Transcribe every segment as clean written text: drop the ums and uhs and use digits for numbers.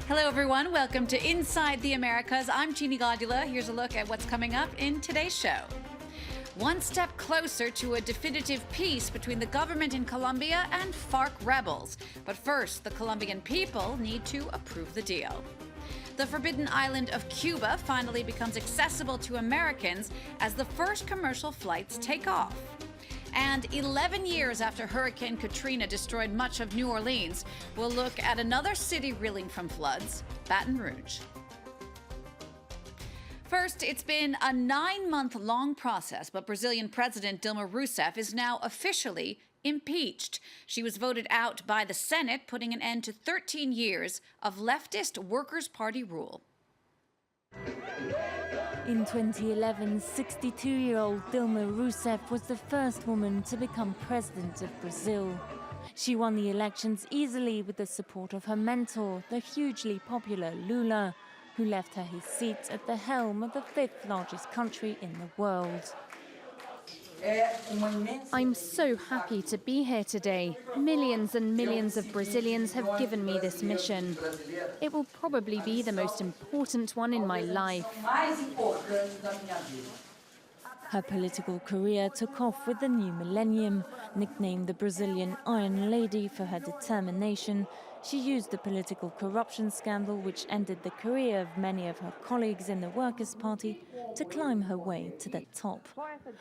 Hello, everyone. Welcome to Inside the Americas. I'm Jeannie Godula. Here's a look at what's coming up in today's show. One step closer to a definitive peace between the government in Colombia and FARC rebels. But first, the Colombian people need to approve the deal. The forbidden island of Cuba finally becomes accessible to Americans as the first commercial flights take off. And 11 years after Hurricane Katrina destroyed much of New Orleans, we'll look at another city reeling from floods, Baton Rouge. First, it's been a 9-month-long process, but Brazilian President Dilma Rousseff is now officially impeached. She was voted out by the Senate, putting an end to 13 years of leftist Workers' Party rule. In 2011, 62-year-old Dilma Rousseff was the first woman to become president of Brazil. She won the elections easily with the support of her mentor, the hugely popular Lula, who left her his seat at the helm of the fifth largest country in the world. I'm so happy to be here today. Millions and millions of Brazilians have given me this mission. It will probably be the most important one in my life. Her political career took off with the new millennium. Nicknamed the Brazilian Iron Lady for her determination, she used the political corruption scandal, which ended the career of many of her colleagues in the Workers' Party, to climb her way to the top.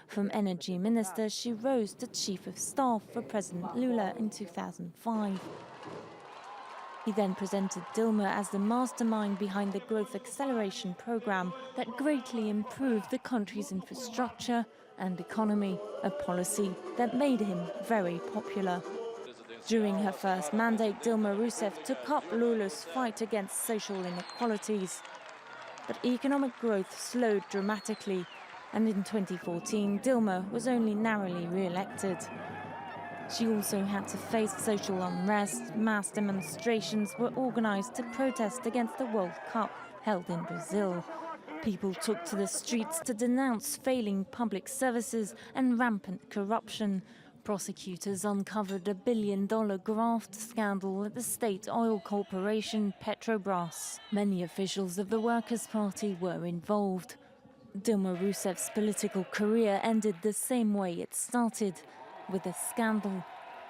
From energy minister, she rose to chief of staff for President Lula in 2005. He then presented Dilma as the mastermind behind the growth acceleration program that greatly improved the country's infrastructure and economy, a policy that made him very popular. During her first mandate, Dilma Rousseff took up Lula's fight against social inequalities. But economic growth slowed dramatically, and in 2014, Dilma was only narrowly re-elected. She also had to face social unrest. Mass demonstrations were organized to protest against the World Cup held in Brazil. People took to the streets to denounce failing public services and rampant corruption. Prosecutors uncovered a $1 billion graft scandal at the state oil corporation Petrobras. Many officials of the Workers' Party were involved. Dilma Rousseff's political career ended the same way it started, with a scandal.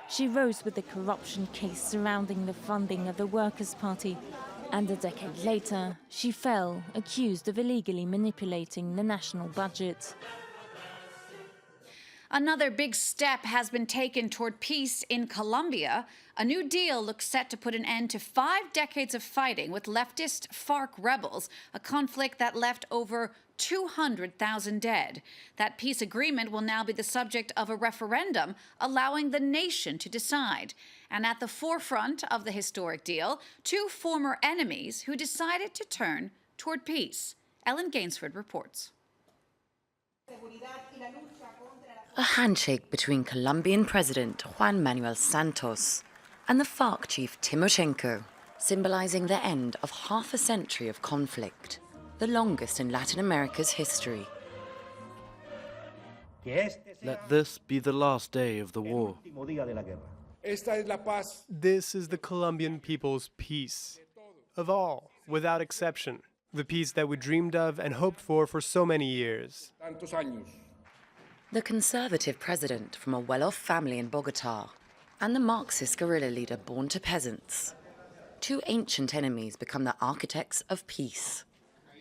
She rose with the corruption case surrounding the funding of the Workers' Party, and a decade later, she fell, accused of illegally manipulating the national budget. Another big step has been taken toward peace in Colombia. A new deal looks set to put an end to 5 decades of fighting with leftist FARC rebels, a conflict that left over 200,000 dead. That peace agreement will now be the subject of a referendum, allowing the nation to decide. And at the forefront of the historic deal, 2 former enemies who decided to turn toward peace. Ellen Gainsford reports. A handshake between Colombian President Juan Manuel Santos and the FARC chief Timoshenko, symbolizing the end of half a century of conflict, the longest in Latin America's history. Let this be the last day of the war. This is the Colombian people's peace, of all, without exception, the peace that we dreamed of and hoped for so many years. The conservative president from a well-off family in Bogotá and the Marxist guerrilla leader born to peasants. 2 ancient enemies become the architects of peace.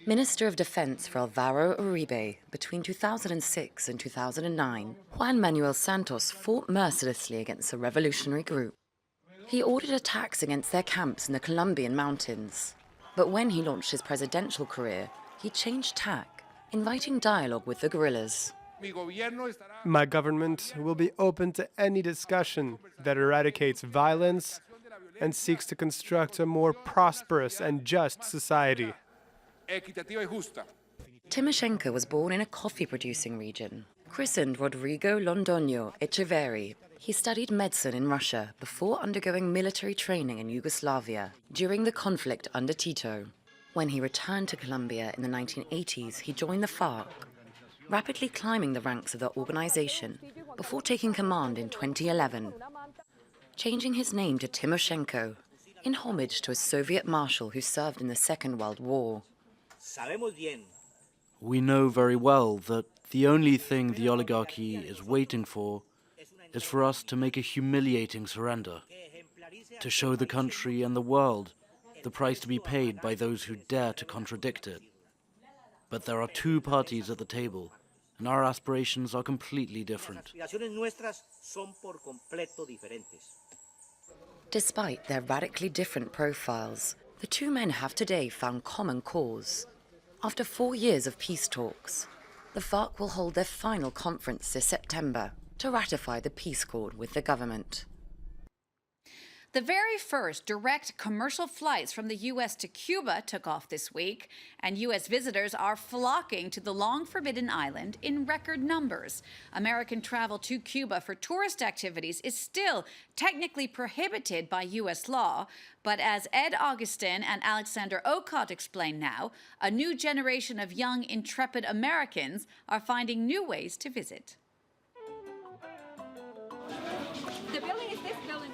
Minister of Defense for Álvaro Uribe between 2006 and 2009, Juan Manuel Santos fought mercilessly against a revolutionary group. He ordered attacks against their camps in the Colombian mountains. But when he launched his presidential career, he changed tack, inviting dialogue with the guerrillas. My government will be open to any discussion that eradicates violence and seeks to construct a more prosperous and just society. Timoshenko was born in a coffee-producing region. Christened Rodrigo Londoño Echeverri, he studied medicine in Russia before undergoing military training in Yugoslavia during the conflict under Tito. When he returned to Colombia in the 1980s, he joined the FARC, rapidly climbing the ranks of the organization before taking command in 2011. Changing his name to Timoshenko, in homage to a Soviet marshal who served in the Second World War. We know very well that the only thing the oligarchy is waiting for is for us to make a humiliating surrender, to show the country and the world the price to be paid by those who dare to contradict it. But there are two parties at the table, and our aspirations are completely different. Despite their radically different profiles, the two men have today found common cause. After 4 years of peace talks, the FARC will hold their final conference this September to ratify the peace accord with the government. The very first direct commercial flights from the U.S. to Cuba took off this week, and U.S. visitors are flocking to the long-forbidden island in record numbers. American travel to Cuba for tourist activities is still technically prohibited by U.S. law, but as Ed Augustin and Alexander Okot explain now, a new generation of young, intrepid Americans are finding new ways to visit.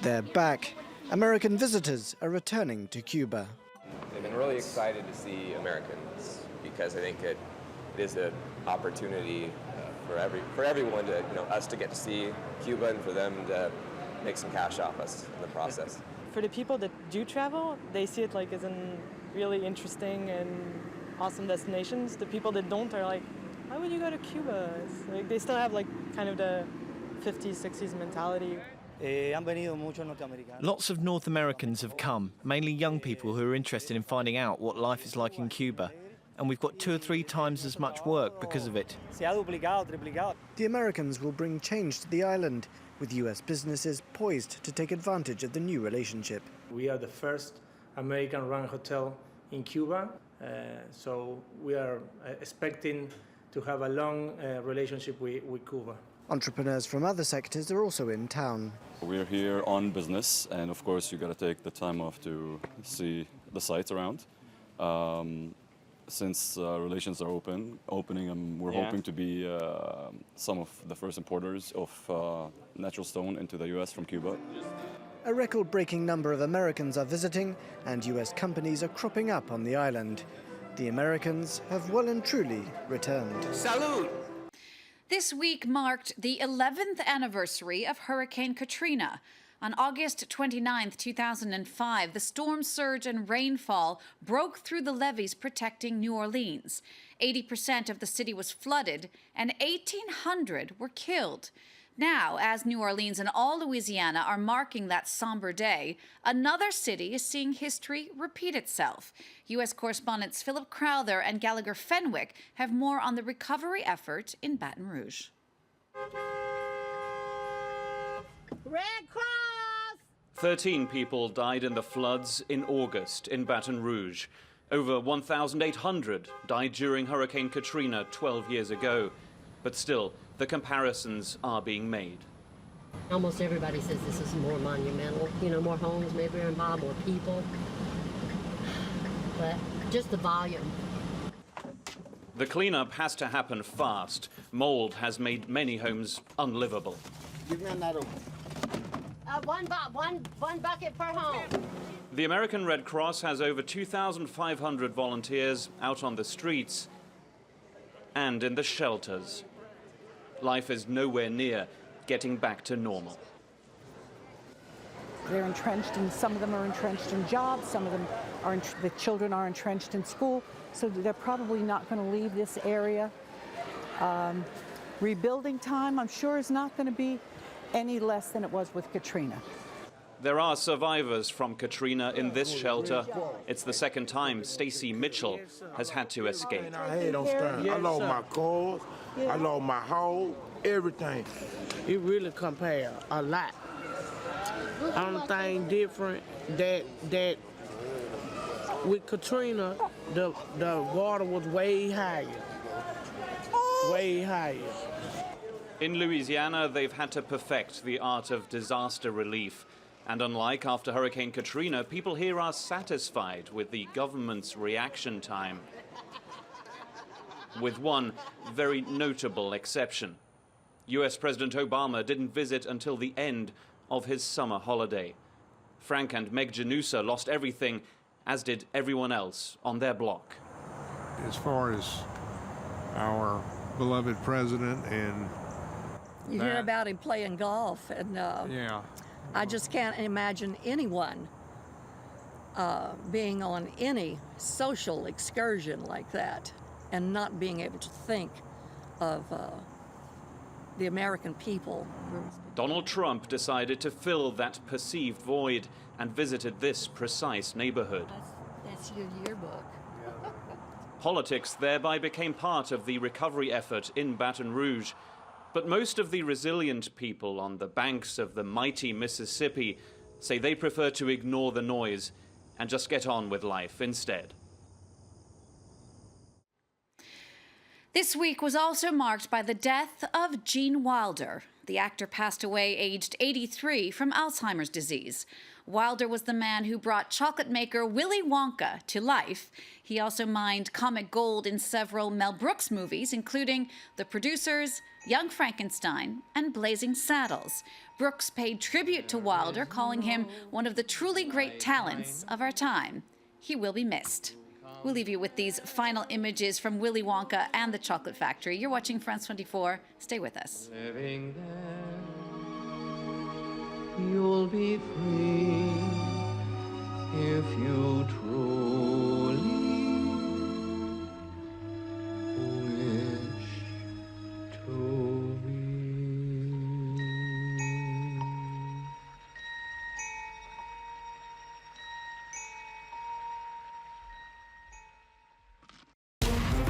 They're back. American visitors are returning to Cuba. They've been really excited to see Americans because I think it is an opportunity for everyone to, us to get to see Cuba and for them to make some cash off us in the process. For the people that do travel, they see it like as a really interesting and awesome destinations. The people that don't are like, why would you go to Cuba? It's like they still have like kind of the 50s, 60s mentality. Lots of North Americans have come, mainly young people who are interested in finding out what life is like in Cuba. And we've got 2 or 3 times as much work because of it. The Americans will bring change to the island, with US businesses poised to take advantage of the new relationship. We are the first American-run hotel in Cuba, so we are expecting to have a long relationship with Cuba. Entrepreneurs from other sectors are also in town. We're here on business, and of course you got to take the time off to see the sights around. Since relations are opening, we're hoping to be some of the first importers of natural stone into the US from Cuba. A record-breaking number of Americans are visiting, and US companies are cropping up on the island. The Americans have well and truly returned. Salud! This week marked the 11th anniversary of Hurricane Katrina. On August 29, 2005, the storm surge and rainfall broke through the levees protecting New Orleans. 80% of the city was flooded, and 1,800 were killed. Now, as New Orleans and all Louisiana are marking that somber day, another city is seeing history repeat itself. U.S. correspondents Philip Crowther and Gallagher Fenwick have more on the recovery effort in Baton Rouge. Red Cross! 13 people died in the floods in August in Baton Rouge. Over 1,800 died during Hurricane Katrina 12 years ago. But still, the comparisons are being made. Almost everybody says this is more monumental. More homes, maybe involved, more people. But just the volume. The cleanup has to happen fast. Mold has made many homes unlivable. Give me another one. One bucket per home. The American Red Cross has over 2,500 volunteers out on the streets and in the shelters. Life is nowhere near getting back to normal. They're entrenched, and some of them are entrenched in jobs, some of them are, the children are entrenched in school, so they're probably not going to leave this area. Rebuilding time, I'm sure, is not going to be any less than it was with Katrina. There are survivors from Katrina in this shelter. It's the second time Stacy Mitchell has had to escape. I lost my clothes, I lost my house, everything. It really compared a lot. Only thing different that with Katrina, the water was way higher. Way higher. In Louisiana, they've had to perfect the art of disaster relief. And unlike after Hurricane Katrina, people here are satisfied with the government's reaction time. With one very notable exception. US President Obama didn't visit until the end of his summer holiday. Frank and Meg Janusa lost everything, as did everyone else on their block. As far as our beloved president and you hear about him playing golf, and yeah, I just can't imagine anyone being on any social excursion like that and not being able to think of the American people. Donald Trump decided to fill that perceived void and visited this precise neighborhood. That's your yearbook. Politics thereby became part of the recovery effort in Baton Rouge. But most of the resilient people on the banks of the mighty Mississippi say they prefer to ignore the noise and just get on with life instead. This week was also marked by the death of Gene Wilder. The actor passed away aged 83 from Alzheimer's disease. Wilder was the man who brought chocolate maker Willy Wonka to life. He also mined comic gold in several Mel Brooks movies, including The Producers, Young Frankenstein, and Blazing Saddles. Brooks paid tribute to Wilder, calling him one of the truly great talents of our time. He will be missed. We'll leave you with these final images from Willy Wonka and the Chocolate Factory. You're watching France 24. Stay with us. Living there, you'll be free if you truly